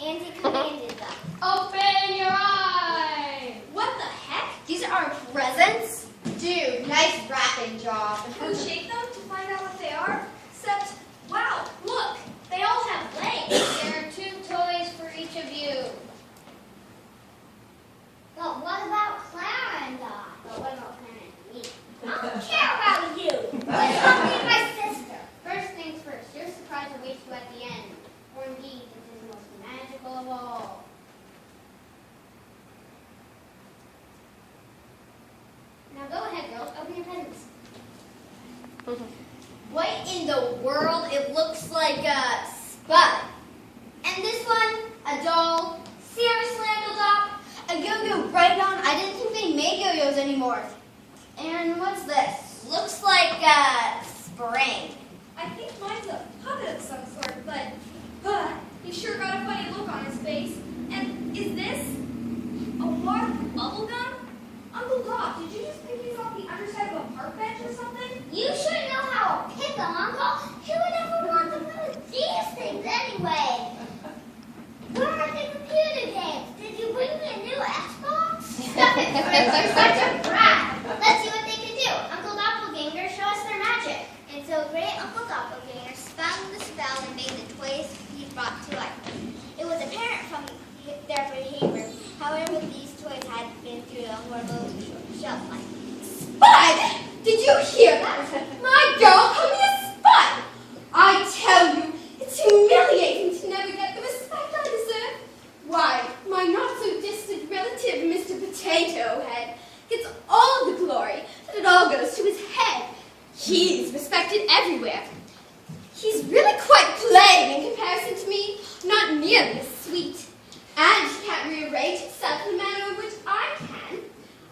Auntie commanded them. Open your eyes! What the heck? These are presents? Dude, nice wrapping job. Can we shake them to find out what they are? Except, wow, look, they all have legs. There are 2 toys for each of you. But what about Clara and I? But what about Clara and me? I don't care about you. What's happening to my sister? First things first, your surprise awaits you at the end. Or indeed, it is the most magical of all. Now go ahead, girls. Open your presents. What in the world? It looks like a spud. And this one, a doll. Seriously, Uncle Doc? A yo-yo right on. I didn't think they made yo-yos anymore. And what's this? Looks like a spring. I think mine's a puppet of some sort, but he sure got a funny look on his face. And is this a water bubble gum? Uncle Doc, did you just pick these off the underside of a park bench or something? You should know how to pick them, Uncle. Who would ever want to play with these things anyway? Where are the computer games? Did you bring me a new Xbox? Stop it, Fritz. You're such a brat. Let's see what they can do. Uncle Doppelganger, show us their magic. And so great Uncle Doppelganger found the spell and made the toys he brought to life. It was apparent from their behavior. However, these toys had been through a horrible shelf life. Spud! Did you hear that? My girl called me a spud! I tell you, it's humiliating to never get the respect I deserve. Why, my not-so-distant relative, Mr. Potato Head, gets all the glory, but it all goes to his head. He's respected everywhere. He's really quite plain in comparison to me, not nearly as sweet. And he can't rearrange himself in the manner in which I can.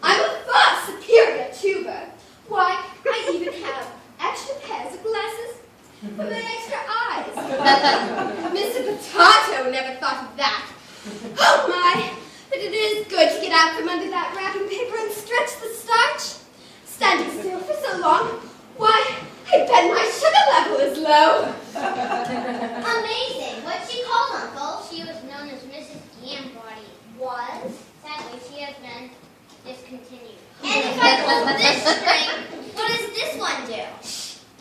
I'm a far superior tuber. Why, I even have extra pairs of glasses for my extra eyes. Mr. Potato never thought of that. Oh my, but it is good to get out from under that wrapping paper and stretch the starch. Standing still for so long, why, I bet my sugar level is low. Amazing. What's she called, Uncle? She was known as Mrs. Gambody. Was? Sadly, she has been discontinued. And if I pull this string, what does this one do?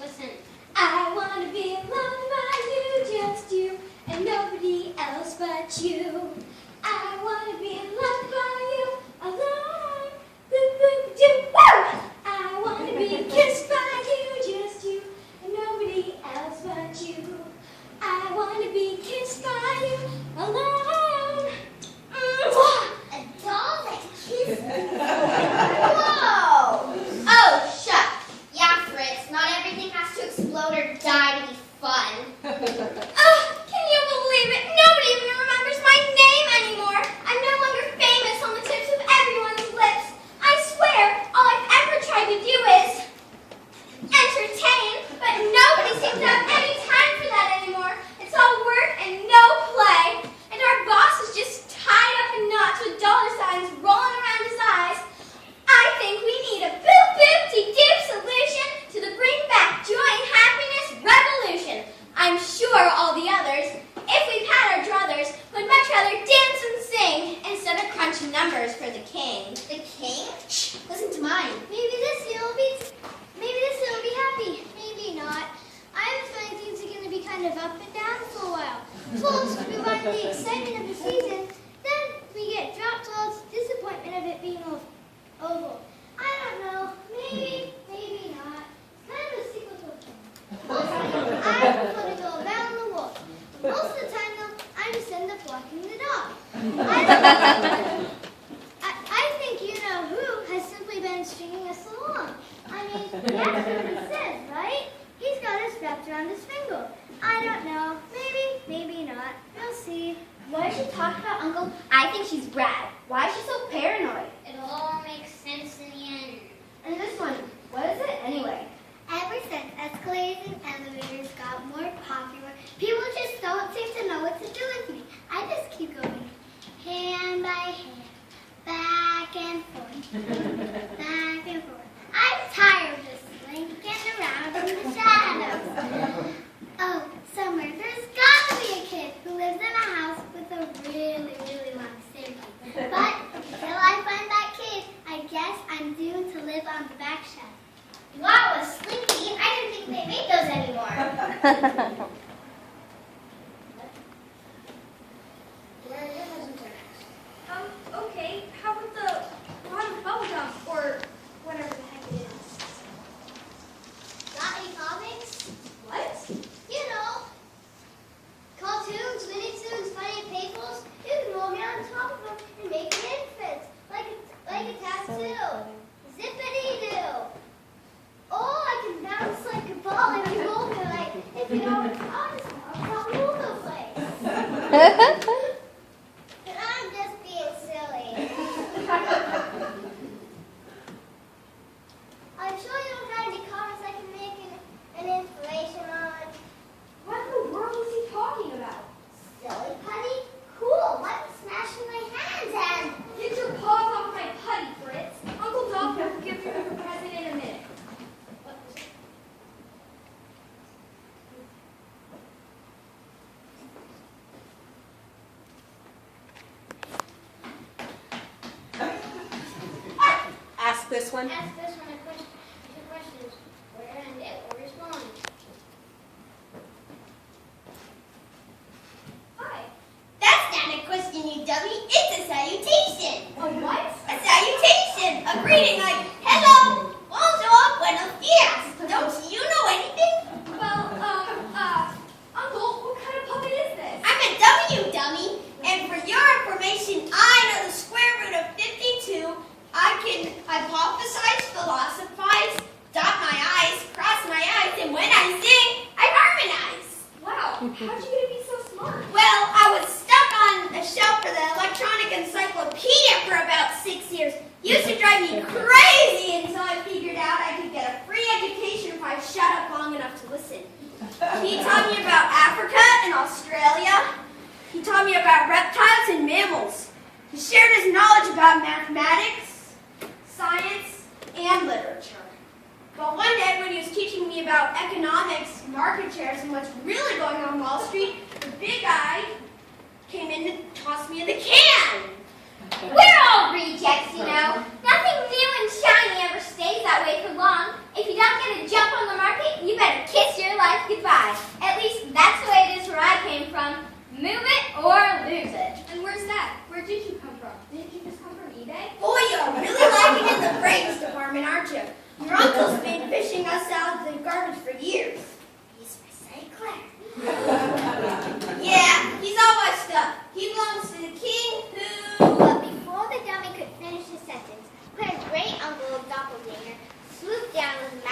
Listen, I want to be loved by you, just you, and nobody else but you. I want to be loved by you, alone. Woo! I want to be kissed by you, just you, and nobody else but you. I want to be kissed by you, alone. A doll that kisses me. Whoa! Oh, shucks. Yeah, Fritz, not everything has to explode or die to be fun. Can you believe it? Nobody even remembers my name anymore. I'm no longer famous on the tips of everyone's lips. I swear, all I've ever tried to do is entertain, but nobody seems to have any time for that anymore. It's all work and no play. And our boss is just tied up in knots with dollar signs rolling around his eyes. I think we need a boop-boop-de-doop solution to the bring back joy and happiness revolution. I'm sure all the others, if we've had our druthers, would much rather dance and sing instead of crunching numbers for the king. The king? Shh, listen to mine. Maybe this year will be happy. Maybe not. I have a feeling things are going to be kind of up and down for a while. Plus, we want the excitement of the season. Then we get dropped all the disappointment of it being over. I don't know. Maybe not. Kind of a sequel to a film. Mostly, I want to go around the world. Most of the time, though, I just end up walking the dog. I think you know who has simply been stringing us along. I mean, that's what he says, right? He's got us wrapped around his finger. I don't know. Maybe not. We'll see. What is she talking about, Uncle? I think she's rad. Why is she so paranoid? it'll all make sense in the end. And this one, what is it anyway? Ever since escalators and elevators got more popular, people just don't seem to know what to do with me. I just keep going hand by hand, back and forth, back and forth. I'm tired of this live on the back shelf. Wow, a Slinky. I didn't think they made those anymore. Where are your presents are next? Okay, how about the lot of bubblegum, or whatever the heck it is? Got any comics? What? You know, cartoons, mini-tunes, funny fables. You can roll me on top of them and make an infant, like a tattoo. Zippity-doo. Oh, I can bounce like a ball if you roll me like, if you know what I'll move the place. But I'm just being silly. I'm sure you don't have any comics I can make an inspiration on. What in the world is he talking about? Silly putty? Cool. What smashing my hands and Get your paws off my putty, Fritz. Uncle Doc will give you your present in a minute. Ask this one. ask this one two questions. Where and it will respond. Hi. That's not a question, you dummy. It's a salutation. A what? A salutation. A greeting like, hello, bonjour, buenos dias. Don't you know anything? Well, Uncle, what kind of puppet is this? I'm a W, dummy. And for your information, I know the square root of 52. I can hypothesize, philosophize, dot my I's, cross my I's, and when I sing, I harmonize. Wow, how'd you get to be so smart? Well, I was stuck on a shelf for the electronic encyclopedia for about 6 years. Used to drive me crazy until I figured out I could get a free education if I shut up long enough to listen. He taught me about Africa and Australia. He taught me about reptiles and mammals. He shared his knowledge about mathematics, science, and literature. But one day when he was teaching me about economics, market shares, and what's really going on Wall Street, the big guy came in and tossed me the can. We're all rejects, you know. Nothing new and shiny ever stays that way for long. If you don't get a jump on the market, you better kiss your life goodbye. At least that's the way it is where I came from. Move it or lose it. And where's that? Where did you come from? Did you just come from eBay? Boy, you're really liking in the brains department, aren't you? Your uncle's been fishing us out of the garbage for years. He's recycler. Yeah, he's all washed up. He belongs to the king who... But before the dummy could finish his sentence, Claire's great uncle, doppelganger, swooped down with a